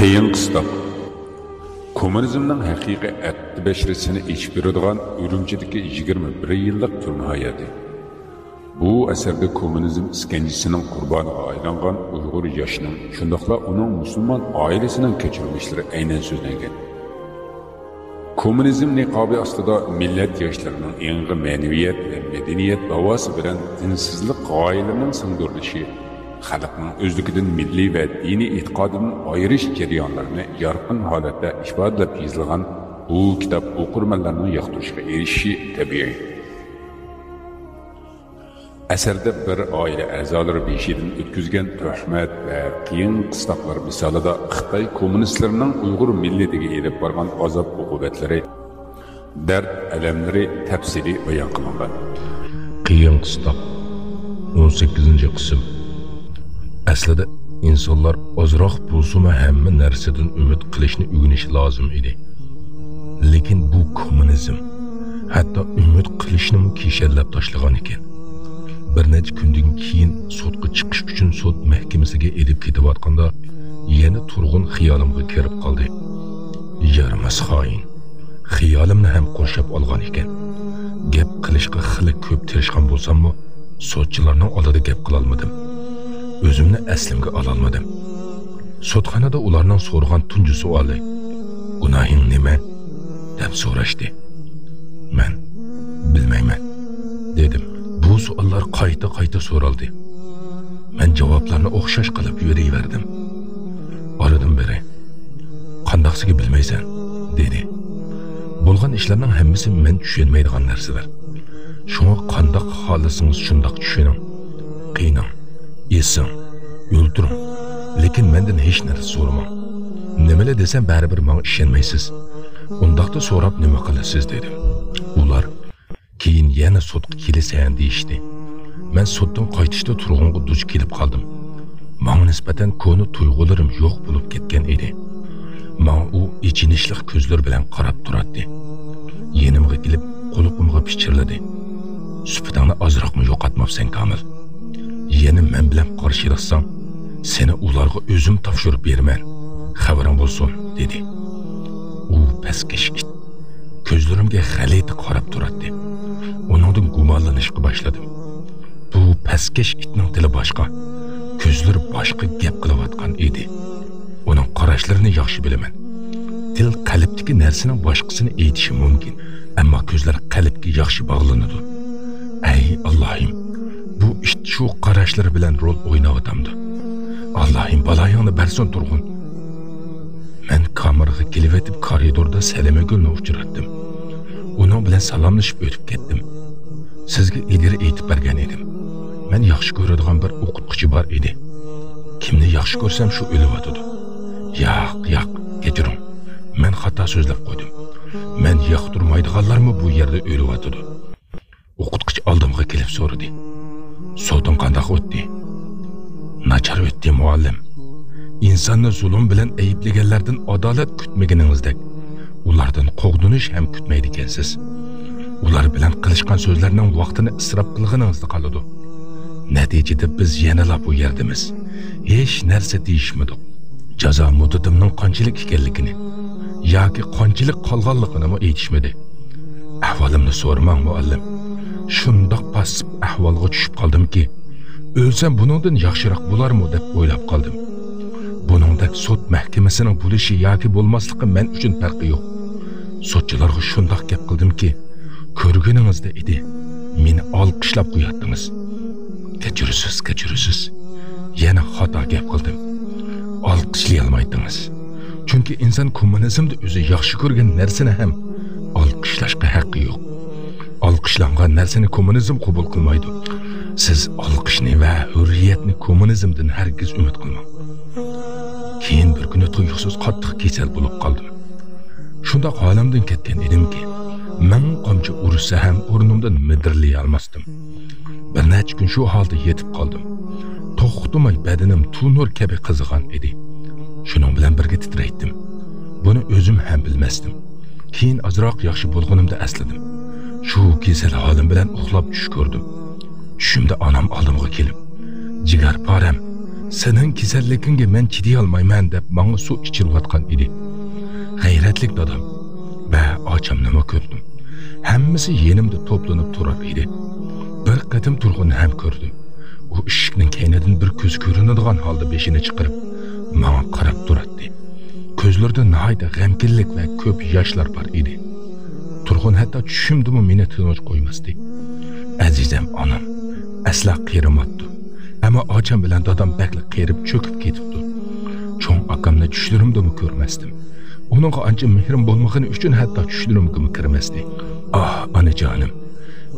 Qiyin qistab. Kommunizmning haqiqiy aqdi bashrasini ichib beradigan Urumchidagi 21 yillik turma hayoti. Bu asarda kommunizm iskanjisining qurboniga aylangan Uyg'ur yoshining, shundaqla uning musulmon oilasining kechirmishlari aynan so'zlangan. Kommunizm niqobi ostida millat yoshlarining yangi ma'naviyat va madaniyat davosi bilan dinsizlik g'oyalarining singdirilishi, xalqning o'zligidan milliy va diniy e'tiqodidan ayirish jarayonlarini yorqin holatda ifodalab yozilgan bu kitob o'qirmanlarning yoqtirishiga erishishi tabiiy. Asarda bir oila a'zolari beshidan o'tkazgan tuhmat va qiyin qistablar misolida Xitoy kommunistlarining Uyg'ur millatiga elib borgan azob uqubatlari, dard alamlari tafsili bayon qilingan. Qiyin qistab 18 qism. Aslida insonlar ozroq bo'lsa-mu hamma narsadan umid qilishni o'rganishi lozim edi. Lekin bu kommunizm hatto umid qilishni kishallab tashlagan ekan. Bir necha kundan keyin sudga chiqish uchun sud mahkamasiga elib ketayotganda yana turg'un xiyolimga kirib qoldi. Yaramas xoin. Xiyolimni ham qo'shib olgan ekan. Gap qilishga xili ko'p tirishgan bo'lsam-mu, sudchilarning oldida gap qila olmadim. O'zimni aslimga ola olmadim. Sudxonada ularning so'rgan tunji savoli: "Gunohing nima?" deb so'rashdi. Men bilmayman dedim. Bu savollar qayta so'raldi. Men javoblarni o'xshash qilib yuraverdim. Oradan beri "Qandaqsiga bilmaysan?" dedi. Bo'lgan ishlarning hammasi men tushunmaydigan narsalar. Shunga qandaq xohlasangiz shundoq tushuning. Qiynang, esing, o'ltiring. Lekin mendan hech narsa so'ramang. Nimalar desam baribir menga ishonmaysiz. Undaqda so'rab nima qilasiz dedim. Ular keyin yana sudga kelasan deyishdi. Men suddan qaytishda turg'unga duch kelib qoldim. Menga nisbatan ko'ni tuyg'ularim yo'q bo'lib ketgan edi. Men u ichinishli ko'zlar bilan qarab turardi. Yenimga kelib qo'liqimga pichirladi. Supatingni ozroqmi yo'qotmabsan Komil? Yana men bilan qarshilashsang, seni ularga o'zim topshirib berman. Xabaring bo'lsin, dedi. U pastkash it ko'zlarimga g'alati qarab turardi. Onundan gumonlanishga başladım. Bu pastkash itning tili boshqa, ko'zlari boshqa gap qilayotgan edi. Uning qarashlarini yaxshi bilaman. Til qalbdagi narsaning boshqasini aytishi mumkin, ammo ko'zlar qalbga yaxshi bog'lanadi. Ey Allohim, bu it shu qarashlari bilan rol o'ynayotamdi. Allohim baloyingni bersin turg'un. Men kameraga kelib etib koridorda Salima Gulni uchratdim. Uning bilan salomlashib o'tib ketdim. Sizga ilgari aytib bergan edim. Men yaxshi ko'radigan bir o'qituvchi bor edi. Kimni yaxshi ko'rsam shu o'lyotdi. Yo'q, kechiring. Men xato so'zlab qo'ydim. Men yoqtirmaydiganlarmi bu yerda o'lyotdi. O'qituvchi oldimga kelib so'radi. Suding qanday o'tdi? Nachar o'tdi muallim. İnsonni zulm bilan ayblaganlardan adolat kutmaginingizdak, ulardan qo'g'dinish ham kutmaydi ekansiz. Ular bilan qilishgan so'zlarning vaqtini isrof qilganingizda qoladi. Natijada biz yana bu yerdamiz. Hech narsa deyishmadik. Jazo muddatimning qanchalik ekanligini yoki qanchalik qolganligini aytishmadi. Ahvolimni so'ramang muallim. Shundoq pasib ahvolga tushib qoldimki, o'lsam buningdan yaxshiroq bo'larmi deb o'ylab qoldim. Buningdek sud mahkamasining bo'lishi yoki bo'lmasligi men uchun farqi yo'q. Sudchilarga shundoq gap qildimki, ko'rganingizda edi. Meni olqishlab qo'yatdingiz. Kechirasiz. Yana xato gap qildim. Olqishlay olmaydingiz. Chunki inson kommunizmda o'zi yaxshi ko'rgan narsani ham olqishlashga haqqi yo'q. Olqishlangan narsani kommunizm qabul qilmaydi. Siz olqishni va hurriyatni kommunizmdan hargiz umid qilmang. Keyin bir kuni tuyuqsiz qattiq kasal bo'lib qoldim. Shunda holamdan ketgan edimki, men qamchi ursa ham o'rnimdan midirlay olmasdim. Bir necha kun shu holda yetib qoldim. To'xtamay badanim tunur kabi qizigan edi. Shuning bilan birga titraydim. Buni o'zim ham bilmasdim. Keyin ozroq yaxshi bo'lganimda asladim. Shu kasal holim bilan uxlab tush ko'rdim. Tushimda onam oldimga kelib, "Jigar param, senin kasalligingga men chiday olmayman deb menga suv ichirayotgan edi. G'ayratlik dadam va ocham nima ko'rdim. Hammasi yenimda to'planib turar edi. Bir qatim Turg'unni ham ko'rdim. U eshikning kaynidan bir ko'z ko'rinadigan holda beshini chiqarib menga qarab turardi. Ko'zlarida nihoyat g'amkinlik va ko'p yoshlar bor edi. Turg'un hatto tushimdimi meni tinch qo'ymasdi. Azizam onam asla qiyramatdi. Ammo ocham bilan dadam bakli qiyirib cho'kib ketibdi. Cho'ng akamni tushlarimdimi ko'rmasdim. Uningga ancha mehrim bo'lmagani uchun hatto tushlarimga kirmasdi. Ah, onajonim,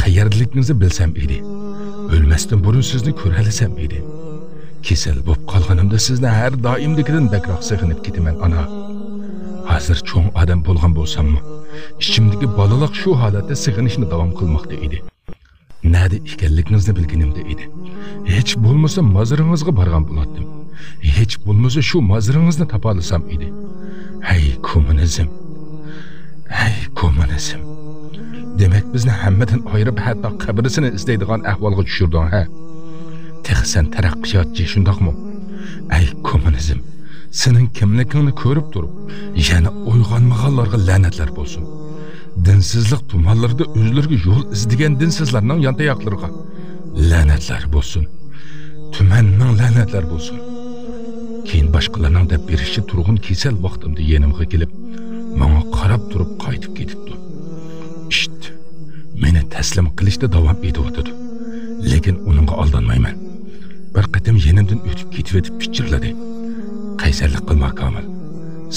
qayerlikningizni bilsam edi. O'lmasdan burun sizni ko'ralisam edi. Kesal bo'lib qolganimda sizni har doimdagidan bakroq sig'inib ketaman, ona. Hozir cho'ng odam bo'lgan bo'lsammi, ichimdagi bolaliq shu holatda sig'inishni davom qilmoqda edi. Nada ekanligingizni bilganimda edi. Hech bo'lmasa maziringizga borgan bo'lardim. Hech bo'lmasa shu maziringizni topa olsam edi. Hey kommunizm. Hey kommunizm. Demak bizni hammadan ayirib hatto qabrisini izlaydigan ahvolga tushirding, ha? Texsan taraqqiyotchi shundoqmi? Ey kommunizm. Sening kimligingni ko'rib turib, yana uyg'onmaganlarga la'natlar bo'lsin. Dinsizlik tumanlarida o'zlariga yo'l izlagan dinsizlarning yantayoqlariga la'natlar bo'lsin. Tumanning la'natlar bo'lsin. Keyin boshqalarning deb berishi Turg'un kesal vaqtimda yenimga kelib, menga qarab turib qaytib ketibdi. İşte, meni taslim qilishda davom etyapti. Lekin uningga aldanmayman. Bir qatim yenimdan o'tib ketib pichirladi. Qaysarlik qilma Kamil.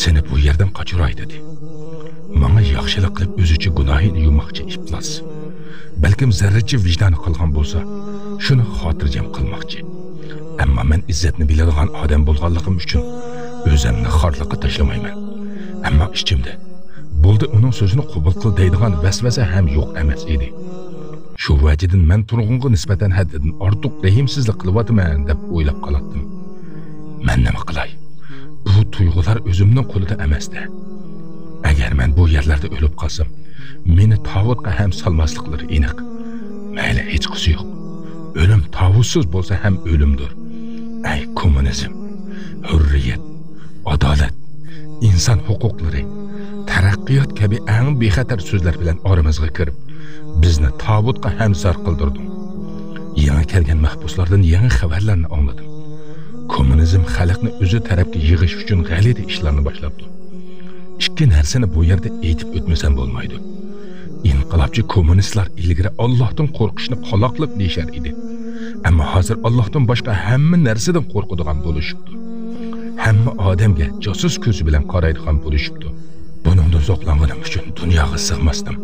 Seni bu yerdan qochiray dedi. Menga yaxshilik qilib o'zicha gunohini yumoqchi iflos. Balkim zarracha vijdoni qilgan bo'lsa, shuni xotirjam qilmoqchi. Ammo men izzatni biladigan odam bo'lganligim uchun o'zimni xorliqqa tashlamayman. Ammo ichimda bo'ldi uning so'zini qabul qil deydigan vasvasa ham yo'q emas edi. Shu vajidan men Turg'unga nisbatan haddidan ortiq rahimsizlik qilyapman deb o'ylab qolatdim. Men nima qilay? Bu tuyg'ular o'zimning qo'lida emas-da. Agar men bu yerlarda o'lib qolsam, meni tavutga ham solmasliklari aniq. Mayli, hech qisi yo'q. O'lim tavutsiz bo'lsa ham o'limdir. Ey kommunizm, hurriyat, adolat, inson huquqlari, taraqqiyot kabi eng bexatar so'zlar bilan oramizga kirib, bizni tavutga ham zar qildirding. Yangi kelgan mahbuslardan yangi xabarlarni angladim. Kommunizm xalqni o'zi tarafga yig'ish uchun g'alati ishlarni boshlabdi. Ikki narsani bu yerda aytib o'tmasam bo'lmaydi. İnqilobchi kommunistlar ilgari Allohdan qo'rqishni qaloqlab deyshar edi. Ammo hozir Allohdan boshqa hamma narsadan qo'rqadigan bo'lishibdi. Hamma odamga josus ko'zi bilan qaraydigan bo'lishibdi. Buningdan zo'qlanganim uchun dunyoga sig'masdim.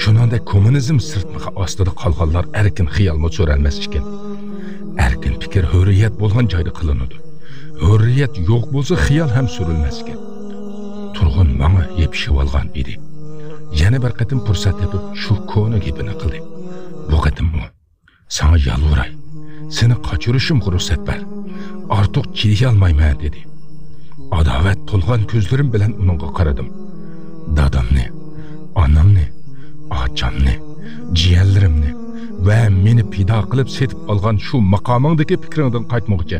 Shuningdek kommunizm sirtmig'i ostida qolganlar erkin xiyolma so'ralmas ekan. Erkin fikr hurriyat bo'lgan joyda qilinadi. Hurriyat yo'q bo'lsa xiyol ham surilmas ekan. Turg'un menga yepishib olgan edi. Yana bir qatim fursat topib shu ko'na gapini qildi. Bu qatim u: "Sana yalvuray, seni qochirishimga ruxsat ber. Ortiq chiday olmayman" dedi. Adovat to'lgan ko'zlarim bilan uningga qaradim. Dadamni, onamni, ochamni, jiyanlarimni va meni pido qilib setib olgan shu maqomingdagi fikringdan qaytmoqchi.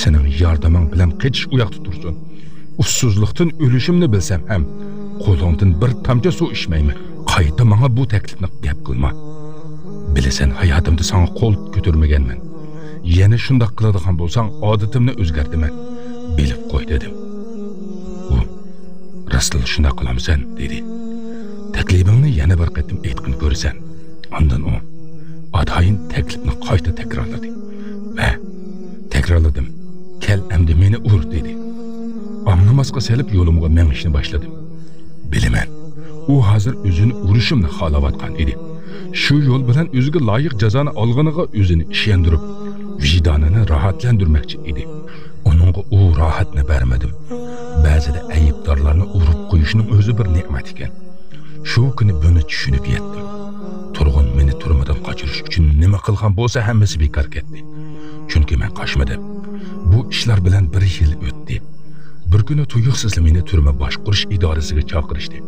Sening yordaming bilan qechish u yoqda tursin. Ussuzlikdan o'lishimni bilsam ham qo'lingdan bir tamcha suv ichmayman. Qayta menga bu taklifni gap qilma. Bilasan, hayotimda sana qo'l ko'tarmaganman. Yana shunday qiladigan bo'lsang, odatimni o'zgartiraman. Bilib qo'y dedim. U: "Rastul shunday qilamsan" dedi. Taklifingni yana bir qatim aytqin ko'rsan. Ondan u adoyin taklifni qayta takrorladi. Va takrorladim. "Kel endi meni ur" dedi. Anlamasqa selib yo'limga mengishni boshladim. Bilaman, u hozir o'zini urishimni xohlayotgan edi. Shu yo'l bilan o'ziga loyiq jazoni olganiga o'zini ishontirib, vijdonini rohatlantirmoqchi edi. Uningga u rohatni bermadim. Ba'zida aybdorlarni urib qo'yishning o'zi bir ne'mat ekan. Shu kuni buni tushunib yetdim. Turg'un meni turmadan qochirish uchun nima qilgan bo'lsa hammasi bekor ketdi. Chunki men qochmadim. Bu ishlar bilan bir yil o'tdi. Bir kuni tuyuqsiz meni turma boshqarish idorasiga chaqirishdi.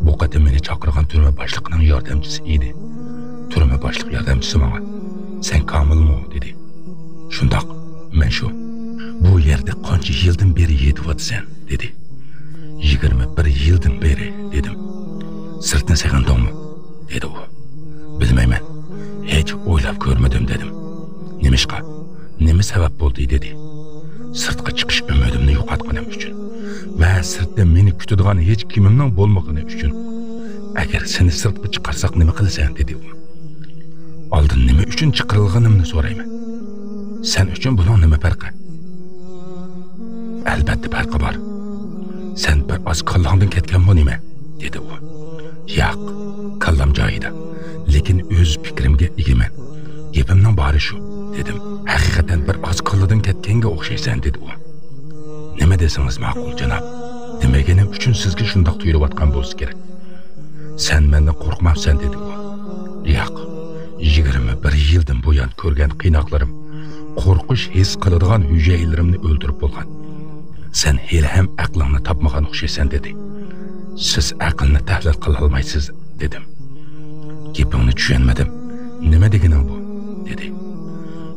Bu qatim meni chaqirgan turma boshliqining yordamchisi edi. Turma boshliq yordamchisi menga: "Sen Kamilmi?" dedi. "Shundoq. Men shu bu yerda qancha yildan beri yetyapsan dedi. 21 yildan beri dedim. Sirtni seg'indingmi dedi u. Bilmayman. Hech o'ylab ko'rmadim dedim. Nimishqa? Nima sabab bo'ldi dedi. Sirtqa chiqish umidimni yo'qotganim uchun va sirtda meni kutadigan hech kimimning bo'lmagani uchun. Agar seni sirtga chiqarsak nima qilasan dedi u. Oldin nima uchun chiqarilganimni so'rayman. Sen uchun buning nima farqi? Albatta farqi bor. Sen bir oz kallangdan ketganmi nima dedi u. Yo'q, kallam joyida. Lekin o'z fikrimga egaman. Gapimning bori shu dedim. Haqiqatan bir oz kalladan ketganga o'xshaysan dedi u. Nima desangiz ma'qul janob. Demaganim uchun sizga shundoq tuyulayotgan bo'lsa kerak. Sen mendan qo'rqmabsan dedi u. Yo'q. 21 yildan buyon ko'rgan qiynoqlarim, qo'rqish his qiladigan hujaylarimni o'ldirib bo'lgan. Sen hali ham aqlingni topmagan o'xshaysan dedi. Siz aqlni tahlil qila olmaysiz dedim. Gapingni tushunmadim. Nima deganing bu dedi.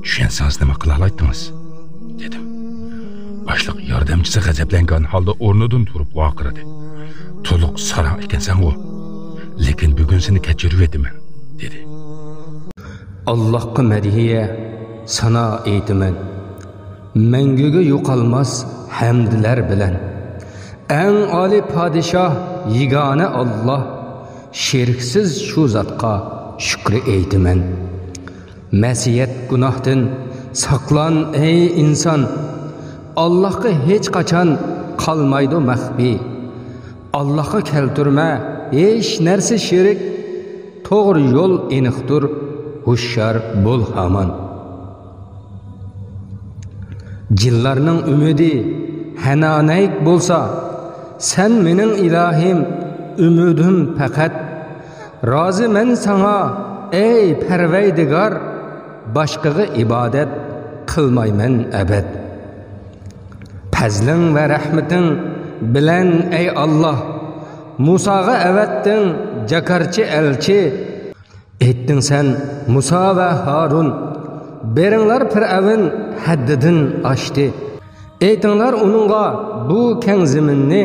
Tushunsangiz nima qila oladingiz dedim. Boshliq yordamchisi g'azablangan holda o'rnidan turib vaqirdi. To'liq sarang ekansan u. Lekin bugun seni kechirib etaman dedi. Allohga madihiya sana aytaman. Manguga yo'qolmas hamdlar bilan. Eng oliy podshoh yigona Alloh, sheriksiz shu zotga shukr aytaman. Masiyat gunohdan saqlan ey inson. Allohga hech qachon qolmaydi maxfi. Allohga keltirma hech narsa sherik. To'g'ri yo'l aniqdir. Hushyor bo'l hamon. Jinlarning umidi hananayk bo'lsa, sen mening ilohim, umidim faqat. Rozi men sana ey Parvardigor, boshqaga ibodat qilmayman abad. Fazling va rahmating bilan ey Alloh, Musoga avatding jakarchi elchi. Etding sen Musa va Harun, beringlar Firavun haddidan oshdi. Aytinglar uningga bu keng zaminni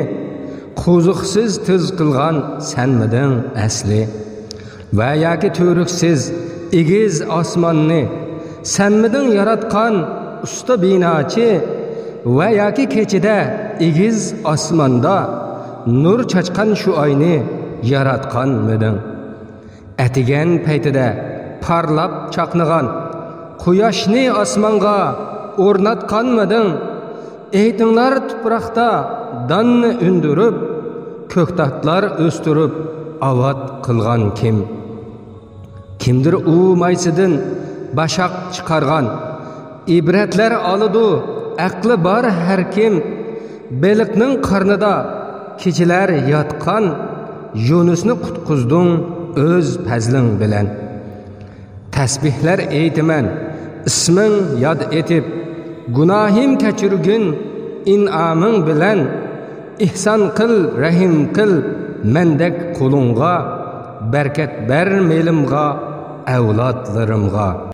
qo'ziqsiz tiz qilgan senmiding asli. Va yoki to'riksiz egiz osmonni senmiding yaratgan usta binochi. Va yoki kechida egiz osmonda nur chachqan shu oyni yaratganmiding. Atigan paytida parlab chaqnagan quyoshni osmonga o'rnatganmiding? Aytinglar tuproqda danni undirib, ko'ktatlar o'stirib avod qilgan kim? Kimdir u maysidan bashaq chiqargan? Ibratlar oladi aqli bor har kim. Beliqning qarnida kechilar yotgan Yunusni qutqizding o'z fazling bilan. Tasbihlar aytaman isming yod etib, gunohim kechirgin in'aming bilan. Ihson qil, rahim qil mendek qulunga, barkat ber melimga, avlodlarimga.